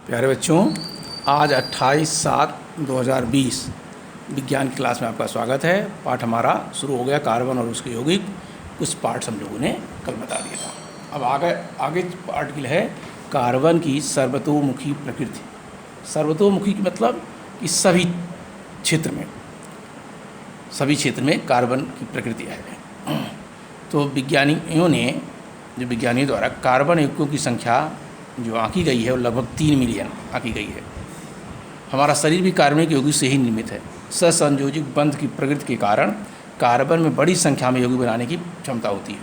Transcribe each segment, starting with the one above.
प्यारे बच्चों, आज 28/7/2020 विज्ञान की क्लास में आपका स्वागत है। पाठ हमारा शुरू हो गया कार्बन और उसके यौगिक। कुछ पार्ट्स हम लोगों ने कल बता दिया था। अब आगे आर्टिकल है कार्बन की सर्वतोमुखी प्रकृति। सर्वतोमुखी की मतलब कि सभी क्षेत्र में कार्बन की प्रकृति है। तो विज्ञानियों द्वारा कार्बन युग्मों की संख्या जो आंकी गई है वो लगभग 3 मिलियन आंकी गई है। हमारा शरीर भी कार्बनिक यौगिक से ही निर्मित है। सहसंयोजक बंध की प्रकृति के कारण कार्बन में बड़ी संख्या में यौगिक बनाने की क्षमता होती है।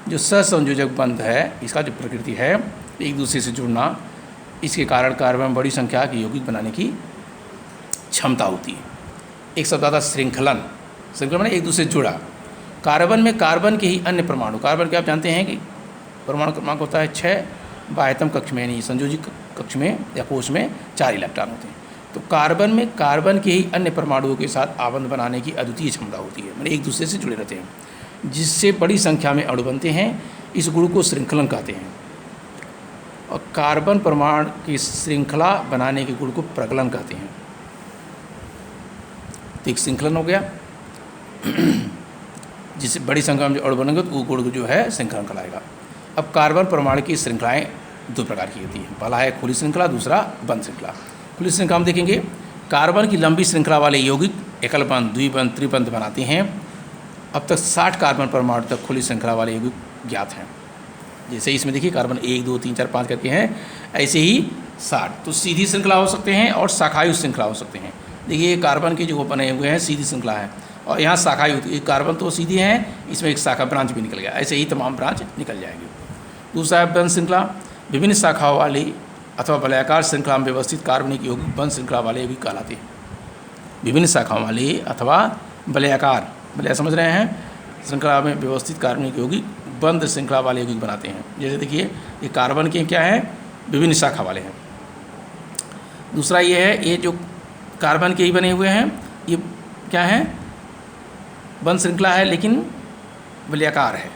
जो सहसंयोजक बंध है, इसका जो प्रकृति है एक दूसरे से जुड़ना, इसके कारण कार्बन में बड़ी संख्या के यौगिक बनाने की क्षमता होती है। एक शब्द आता श्रृंखलन माने एक दूसरे से जुड़ा। कार्बन में कार्बन के ही अन्य परमाणु, कार्बन के आप जानते हैं कि परमाणु क्रमांक होता है 6, बाह्यतम कक्ष में यानी संयोजक कक्ष में या कोश में 4 इलेक्ट्रॉन होते हैं। तो कार्बन में कार्बन के ही अन्य परमाणुओं के साथ आबंध बनाने की अद्वितीय क्षमता होती है, माने एक दूसरे से जुड़े रहते हैं, जिससे बड़ी संख्या में अणु बनते हैं। इस गुण को श्रृंखलन कहते हैं। और कार्बन परमाणु की श्रृंखला बनाने के गुण को प्रगलन कहते हैं। तो एक श्रृंखलन हो गया, जिससे बड़ी संख्या में जो अणु बनेंगे तो वो गुण जो है श्रृंखलन कहलाएगा। अब कार्बन परमाणु की श्रृंखलाएं 2 प्रकार की होती हैं। पहला है खुली श्रृंखला, दूसरा बंद श्रृंखला। खुली श्रृंखला हम देखेंगे, कार्बन की लंबी श्रृंखला वाले यौगिक एकल बंध, द्विबंध, त्रिबंध बनाते हैं। अब तक 60 कार्बन परमाणु तक खुली श्रृंखला वाले यौगिक ज्ञात हैं। जैसे इसमें देखिए कार्बन 1, 2, 3, 4, 5 करके हैं, ऐसे ही 60। तो सीधी श्रृंखला हो सकते हैं और शाखायुक्त श्रृंखला हो सकते हैं। देखिए कार्बन के जो बने हुए हैं सीधी श्रृंखला है, और यहाँ शाखायुक्त, एक कार्बन तो सीधी हैं, इसमें एक शाखा ब्रांच भी निकल गया। ऐसे ही तमाम ब्रांच निकल जाएंगे। दूसरा है बंध श्रृंखला। विभिन्न शाखाओं वाली अथवा वलयाकार श्रृंखला में व्यवस्थित कार्बनिक यौगिक बंध श्रृंखला वाले यौगिक कहलाते हैं। विभिन्न शाखाओं वाली अथवा वलयाकार समझ रहे हैं, श्रृंखला में व्यवस्थित कार्बनिक यौगिक बंध श्रृंखला वाले यौगिक बनाते हैं। जैसे देखिए ये कार्बन के क्या है, विभिन्न शाखा वाले हैं। दूसरा ये है, ये जो कार्बन के ही बने हुए हैं, ये क्या है, बंध श्रृंखला है लेकिन वलयाकार है,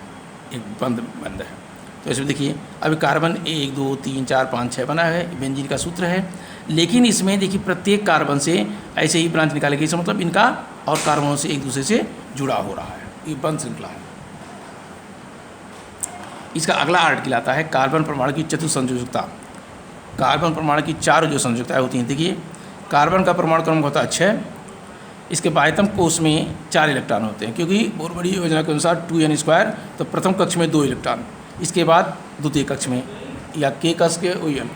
एक बंध है। तो इसमें देखिए अभी कार्बन 1, 2, 3, 4, 5, 6 बना है, बेंजीन का सूत्र है। लेकिन इसमें देखिए प्रत्येक कार्बन से ऐसे ही ब्रांच निकाले गए, इसका मतलब इनका और कार्बनों से एक दूसरे से जुड़ा हो रहा है, ये बंध श्रृंखला है। इसका अगला आर्टिकल आता है कार्बन परमाणु की चतुसंयोजकता। कार्बन परमाणु की 4 जो संयोजकताएँ होती हैं, देखिए कार्बन का परमाणु क्रमांक होता है 6। इसके बाह्यतम कोश में 4 इलेक्ट्रॉन होते हैं, क्योंकि बोरबड़ी योजना के अनुसार 2n²। तो प्रथम कक्ष में 2 इलेक्ट्रॉन, इसके बाद द्वितीय कक्ष में या के कक्ष के ON।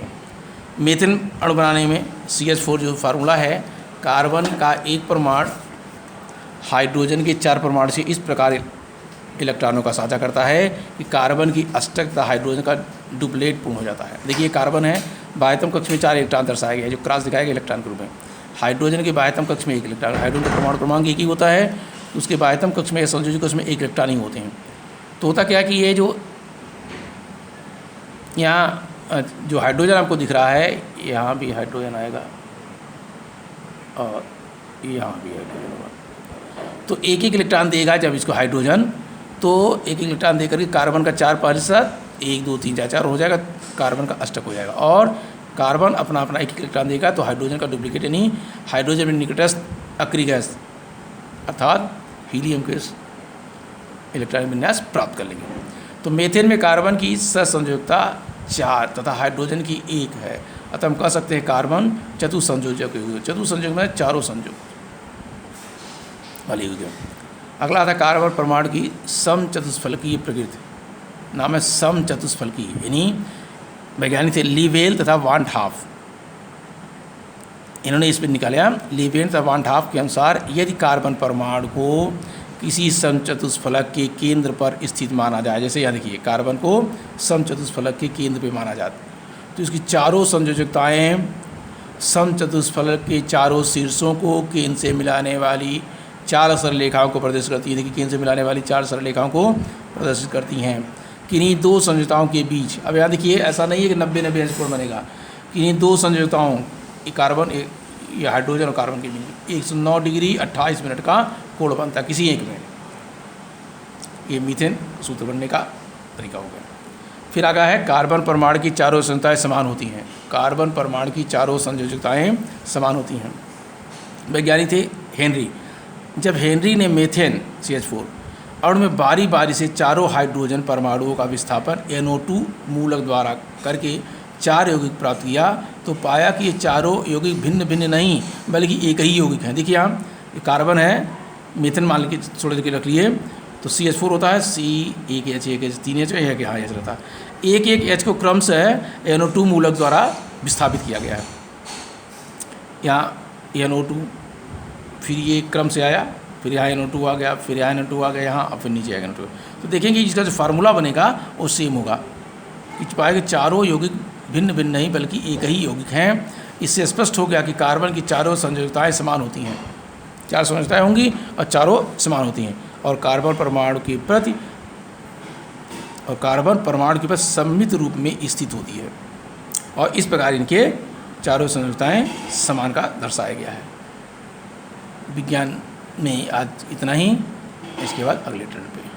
मेथेन अणु बनाने में CH4 जो फार्मूला है, कार्बन का एक परमाणु हाइड्रोजन के 4 परमाणु से इस प्रकार इलेक्ट्रॉनों का साझा करता है कि कार्बन की अष्टक तथा हाइड्रोजन का डुप्लेट पूर्ण हो जाता है। देखिए कार्बन है, बाह्यतम कक्ष में 4 इलेक्ट्रॉन दर्शाया गया है, जो क्रॉस दिखाया गया इलेक्ट्रॉन के रूप में। हाइड्रोजन के बाह्यतम कक्ष में 1 इलेक्ट्रॉन, हाइड्रोजन का परमाणु क्रमांक 1 ही होता है, तो उसके बाह्यतम कक्ष में या संयोजक कक्ष में 1 इलेक्ट्रॉन ही होते हैं। तो होता क्या कि ये जो यहाँ जो हाइड्रोजन आपको दिख रहा है, यहाँ भी हाइड्रोजन आएगा और यहाँ भी हाइड्रोजन होगा। तो 1-1 इलेक्ट्रॉन देगा जब इसको हाइड्रोजन, तो 1-1 इलेक्ट्रॉन देकर के कार्बन का 4% 1, 2, 3, 4 हो जाएगा, कार्बन का अष्टक हो जाएगा। और कार्बन अपना 1-1 इलेक्ट्रॉन देगा तो हाइड्रोजन का डुप्लीकेट यानी हाइड्रोजन में निकटस्थ अक्रिय गैस अर्थात हीलियम के इलेक्ट्रॉन विन्यास प्राप्त कर लेंगे। तो मेथेन में कार्बन की सहसंयोजकता 4 तथा हाइड्रोजन की 1 है, अतः हम कह सकते हैं कार्बन चतुसंयोजक। चतुसंयोजक में 4 संयोग वाली हुई। अगला आता है कार्बन परमाणु की समचतुष्फलकीय प्रकृति। नाम है समचतुष्फलकीय, यानी वैज्ञानिक थे लीवेल तथा वान हाफ, इन्होंने इस पर निकाला। लीवेल तथा वान हाफ के अनुसार यदि कार्बन परमाणु को किसी समचतुष्फलक के केंद्र पर स्थित माना जाए, जैसे यहाँ देखिए कार्बन को समचतुष्फलक के केंद्र पे माना जाता, तो इसकी 4 संयोजकताएँ समचतुष्फलक के 4 शीर्षों को केंद्र से मिलाने वाली 4 सरलरेखाओं को प्रदर्शित करती है। देखिए केंद्र से मिलाने वाली 4 सरलरेखाओं को प्रदर्शित करती हैं। किन्हीं 2 संयोजकताओं के बीच, अब यहाँ देखिए ऐसा नहीं है कि 90-90 अंश कोण बनेगा। किन्हीं 2 संयोजकताओं, कार्बन ये हाइड्रोजन और कार्बन के बीच 109 डिग्री 28 मिनट का कोण बनता है किसी एक में। ये मीथेन सूत्र बनने का तरीका हो गया। फिर आगे है कार्बन परमाणु की 4 संयोजकताएं समान होती हैं। कार्बन परमाणु की चारों संयोजकताएं समान होती हैं। वैज्ञानिक थे हेनरी। जब हेनरी ने मीथेन CH4 अणु में बारी बारी से चारों हाइड्रोजन परमाणुओं का विस्थापन NO2 मूलक द्वारा करके 4 यौगिक प्राप्त किया, तो पाया कि ये चारों यौगिक भिन्न भिन्न नहीं बल्कि एक ही यौगिक हैं। देखिए यहाँ ये कार्बन है, मीथेन मान के थोड़े देर के रख लिए, तो CH4 होता है C1H 1H 3H एक यहाँ H रहता है। एक H को क्रमशः NO2 मूलक द्वारा विस्थापित किया गया है। यहाँ NO2, फिर ये क्रम से आया, फिर यहाँ NO2 आ गया, फिर यहाँ NO2 आ गया यहाँ, और फिर नीचे आएगा NO2। तो देखेंगे इसका जो फार्मूला बनेगा वो सेम होगा, कि पाएगा चारों यौगिक भिन्न भिन्न नहीं बल्कि एक ही यौगिक हैं। इससे स्पष्ट हो गया कि कार्बन की चारों संयोजकताएं समान होती हैं। 4 संयोजकताएं होंगी और चारों समान होती हैं, और कार्बन परमाणु के प्रति सममित रूप में स्थित होती है, और इस प्रकार इनके चारों संयोजकताएं समान का दर्शाया गया है। विज्ञान में आज इतना ही, इसके बाद अगले टर्न पे।